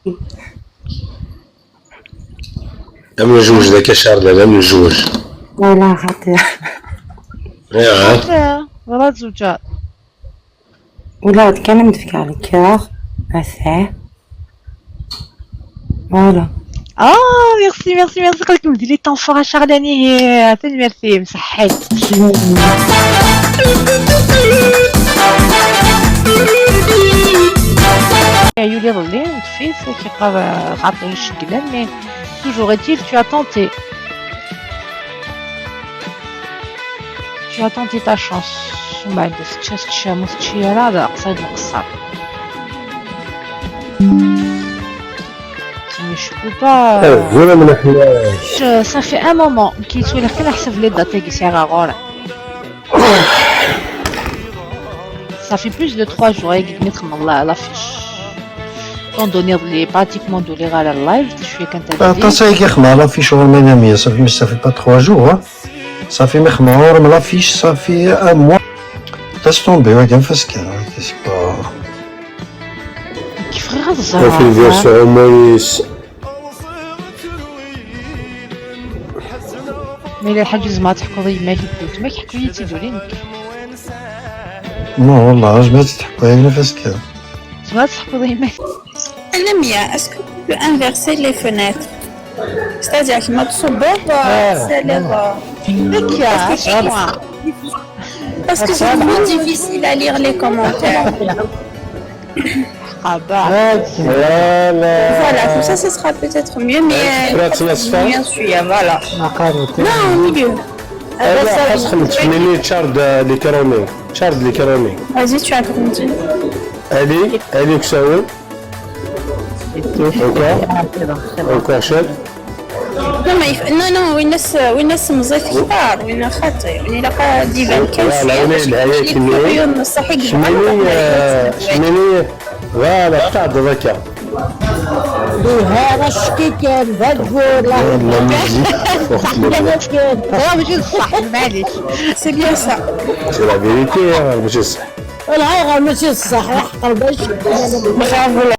من الجوج ذاك شارلة لا من الجوج. لا خطير. ولاد زوجات. ولاد كان مدفك على الكور. أساه. فوالا. ميرسي ميرسي ميرسي قلت مدير لي طون فور شارلاني هي عطيني ميرسي مسحيت. يولي ظلين تفيس كيبقى عطلو الشكلان مي toujours est-il tu as tenté. Tu as tenté ta chance. ومن بعد ستشي هذا قصيد القصار. Je peux pas. Ça fait un moment qu'il souhaite que نحسب لي داتي كيسير غورا. Ça fait plus de 3 jours et mettre la fiche. Étant donné les pratiquement de les à live, je suis content. Attends, ça y est, la fiche au Ménamie, ça fait pas 3 jours, hein. Ça fait mais la fiche, ça fait un mois. Laisse tomber, ouais, qu'est-ce pas. Qui fera ça? Ça fait une version Maurice. Mais les حاجز ما تحكوا ما كيبداو ما كيحكوا لي تيدولينك. Non, والله je vais تحكوا لي فاسكا. ما تحكوا لي ما. Lamia, est-ce que tu peux inverser les fenêtres? C'est-à-dire que ma تصبر سالغة. Parce que c'est vraiment difficile à lire les commentaires. Voilà, comme ça, ce sera peut-être mieux, mais bien sûr, voilà. Non, au milieu. Vas-y, tu as grandi. allez que ça va. Encore chef. Non, mais non, والناس مزيف كبار وين خاطر يعني لقى ديفان كان شمينية فوالا بتاع ذاك هذا الشكي كان بدفور ماشي صح معليش سي بيان سا سي لا فيريتي ماشي صح العيغة ماشي الصح يحقر باش